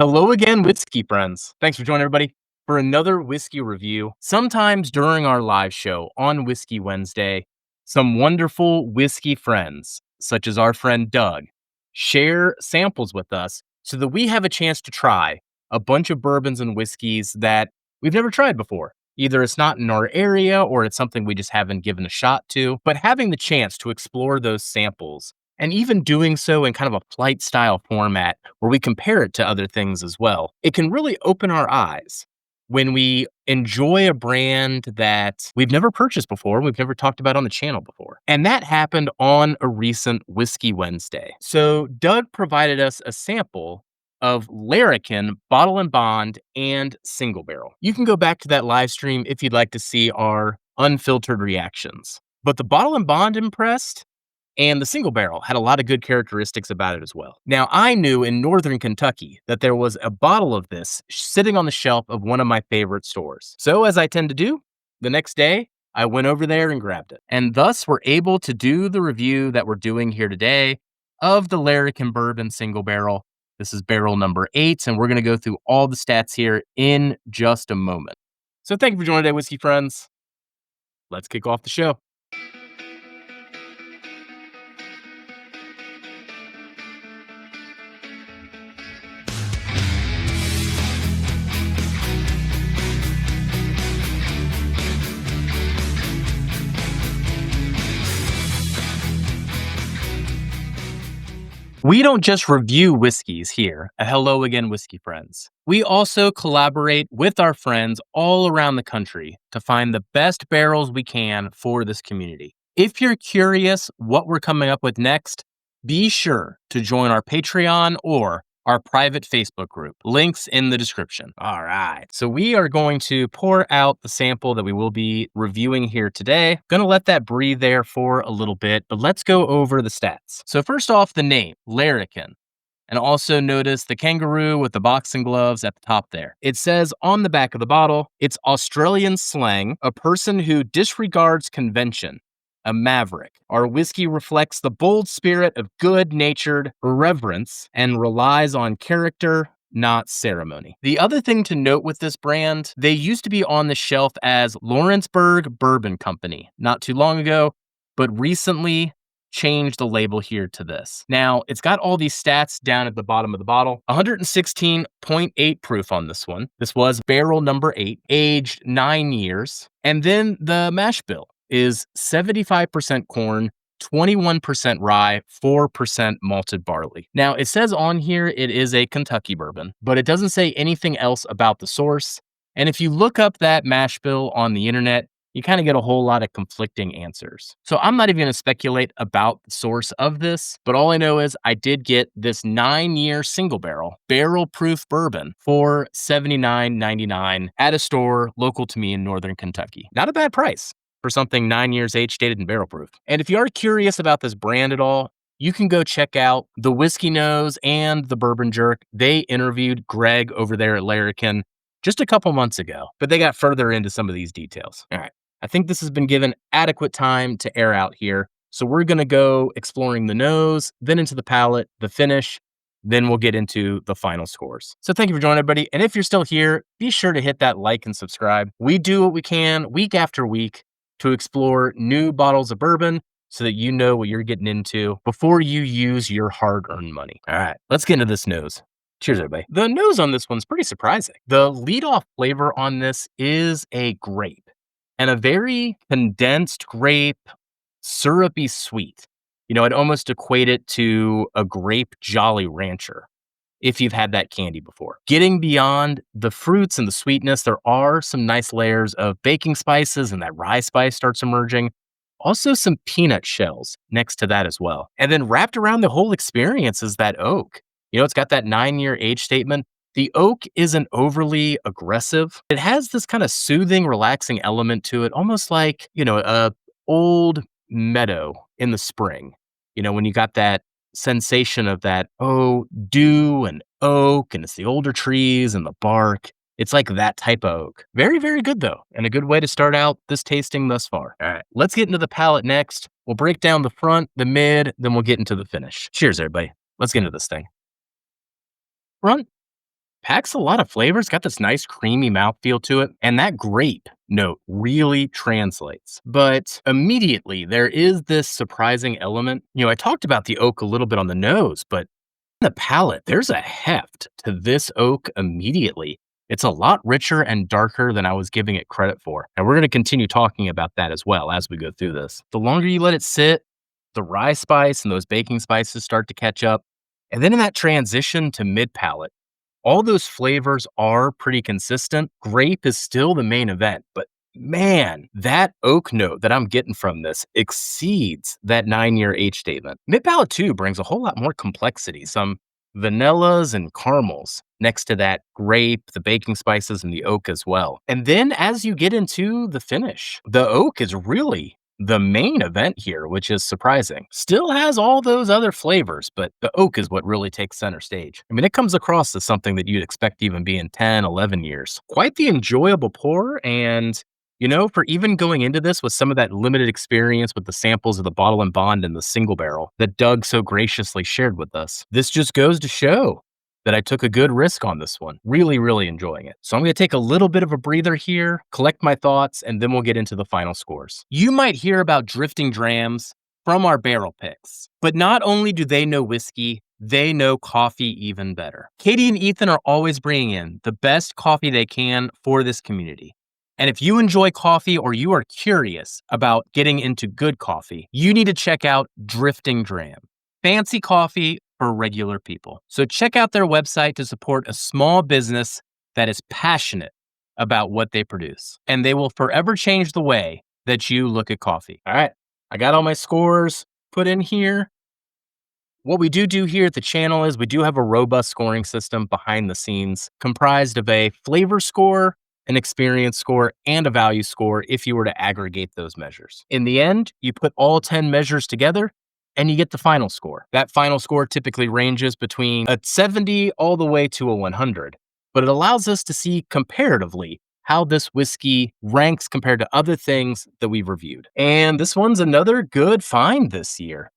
Hello again, whiskey friends. Thanks for joining everybody for another whiskey review. Sometimes during our live show on Whiskey Wednesday, some wonderful whiskey friends, such as our friend Doug, share samples with us so that we have a chance to try a bunch of bourbons and whiskeys that we've never tried before. Either it's not in our area or it's something we just haven't given a shot to, but having the chance to explore those samples and even doing so in kind of a polite style format where we compare it to other things as well, it can really open our eyes when we enjoy a brand that we've never purchased before, we've never talked about on the channel before. And that happened on a recent Whiskey Wednesday. So Doug provided us a sample of Larrikin Bottle and Bond and Single Barrel. You can go back to that live stream if you'd like to see our unfiltered reactions. But the Bottle and Bond impressed, and the Single Barrel had a lot of good characteristics about it as well. Now, I knew in Northern Kentucky that there was a bottle of this sitting on the shelf of one of my favorite stores. So, as I tend to do, the next day, I went over there and grabbed it. And thus, we're able to do the review that we're doing here today of the Larrikin Bourbon Single Barrel. This is barrel number 8, and we're going to go through all the stats here in just a moment. So, thank you for joining today, whiskey friends. Let's kick off the show. We don't just review whiskeys here at Hello Again Whiskey Friends. We also collaborate with our friends all around the country to find the best barrels we can for this community. If you're curious what we're coming up with next, be sure to join our Patreon or our private Facebook group. Links in the description. All right. So we are going to pour out the sample that we will be reviewing here today. Going to let that breathe there for a little bit, but let's go over the stats. So first off, the name, Larrikin. And also notice the kangaroo with the boxing gloves at the top there. It says on the back of the bottle, it's Australian slang, a person who disregards convention. A maverick. Our whiskey reflects the bold spirit of good-natured reverence and relies on character, not ceremony. The other thing to note with this brand, they used to be on the shelf as Lawrenceburg Bourbon Company not too long ago, but recently changed the label here to this. Now, it's got all these stats down at the bottom of the bottle. 116.8 proof on this one. This was barrel number 8, aged 9 years. And then the mash bill is 75% corn, 21% rye, 4% malted barley. Now, it says on here it is a Kentucky bourbon, but it doesn't say anything else about the source. And if you look up that mash bill on the internet, you kind of get a whole lot of conflicting answers. So I'm not even going to speculate about the source of this, but all I know is I did get this 9-year single barrel proof bourbon for $79.99 at a store local to me in Northern Kentucky. Not a bad price for something 9 years age dated and barrel proof. And if you are curious about this brand at all, you can go check out the Whiskey Nose and the Bourbon Jerk. They interviewed Greg over there at Larrikin just a couple months ago, but they got further into some of these details. All right. I think this has been given adequate time to air out here. So we're going to go exploring the nose, then into the palate, the finish, then we'll get into the final scores. So thank you for joining everybody. And if you're still here, be sure to hit that like and subscribe. We do what we can week after week to explore new bottles of bourbon so that you know what you're getting into before you use your hard-earned money. All right, let's get into this nose. Cheers, everybody. The nose on this one's pretty surprising. The lead-off flavor on this is a grape, and a very condensed grape, syrupy sweet. You know, I'd almost equate it to a grape Jolly Rancher, if you've had that candy before. Getting beyond the fruits and the sweetness, there are some nice layers of baking spices, and that rye spice starts emerging. Also some peanut shells next to that as well. And then wrapped around the whole experience is that oak. You know, it's got that 9-year age statement. The oak isn't overly aggressive. It has this kind of soothing, relaxing element to it, almost like, you know, a old meadow in the spring. You know, when you got that sensation of that, dew and oak, and it's the older trees and the bark. It's like that type of oak. Very, very good though, and a good way to start out this tasting thus far. All right, let's get into the palate next. We'll break down the front, the mid, then we'll get into the finish. Cheers, everybody. Let's get into this thing. Front, Packs a lot of flavors, got this nice creamy mouthfeel to it, and that grape note really translates. But immediately, there is this surprising element. I talked about the oak a little bit on the nose, but the palate, there's a heft to this oak immediately. It's a lot richer and darker than I was giving it credit for. And we're going to continue talking about that as well as we go through this. The longer you let it sit, the rye spice and those baking spices start to catch up. And then in that transition to mid palate, all those flavors are pretty consistent. Grape is still the main event, but man, that oak note that I'm getting from this exceeds that 9-year age statement. Mid palate too brings a whole lot more complexity, some vanillas and caramels next to that grape, the baking spices, and the oak as well. And then as you get into the finish, the oak is really the main event here, which is surprising. Still has all those other flavors, but the oak is what really takes center stage. I mean, it comes across as something that you'd expect to even be in 10, 11 years. Quite the enjoyable pour, and for even going into this with some of that limited experience with the samples of the bottle and bond and the single barrel that Doug so graciously shared with us, this just goes to show that I took a good risk on this one. Really, really enjoying it. So I'm going to take a little bit of a breather here, collect my thoughts, and then we'll get into the final scores. You might hear about drifting drams from our barrel picks, but not only do they know whiskey, they know coffee even better. Katie and Ethan are always bringing in the best coffee they can for this community. And if you enjoy coffee or you are curious about getting into good coffee, you need to check out Drifting Dram. Fancy coffee for regular people. So check out their website to support a small business that is passionate about what they produce. And they will forever change the way that you look at coffee. All right, I got all my scores put in here. What we do here at the channel is we do have a robust scoring system behind the scenes comprised of a flavor score, an experience score, and a value score if you were to aggregate those measures. In the end, you put all 10 measures together and you get the final score. That final score typically ranges between a 70 all the way to a 100, but it allows us to see comparatively how this whiskey ranks compared to other things that we've reviewed. And this one's another good find this year.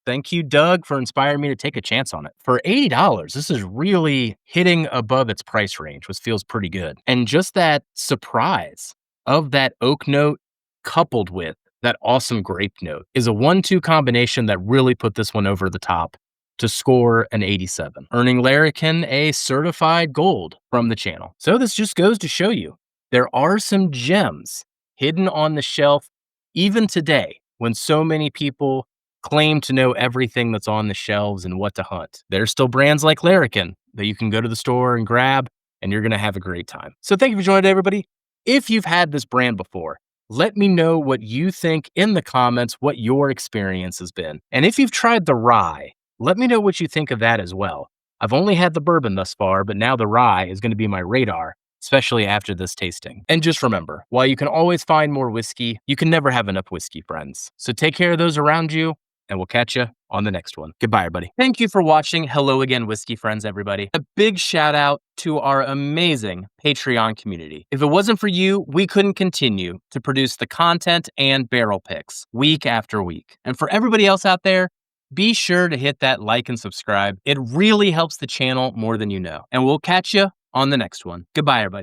Thank you, Doug, for inspiring me to take a chance on it. For $80, this is really hitting above its price range, which feels pretty good. And just that surprise of that oak note coupled with that awesome grape note is a 1-2 combination that really put this one over the top to score an 87, earning Larrikin a certified gold from the channel. So this just goes to show you, there are some gems hidden on the shelf even today when so many people claim to know everything that's on the shelves and what to hunt. There's still brands like Larrikin that you can go to the store and grab, and you're going to have a great time. So thank you for joining, everybody. If you've had this brand before, let me know what you think in the comments, what your experience has been. And if you've tried the rye, let me know what you think of that as well. I've only had the bourbon thus far, but now the rye is going to be my radar, especially after this tasting. And just remember, while you can always find more whiskey, you can never have enough whiskey friends. So take care of those around you, and we'll catch you on the next one. Goodbye, everybody. Thank you for watching Hello Again, Whiskey Friends, everybody. A big shout out to our amazing Patreon community. If it wasn't for you, we couldn't continue to produce the content and barrel picks week after week. And for everybody else out there, be sure to hit that like and subscribe. It really helps the channel more than you know. And we'll catch you on the next one. Goodbye, everybody.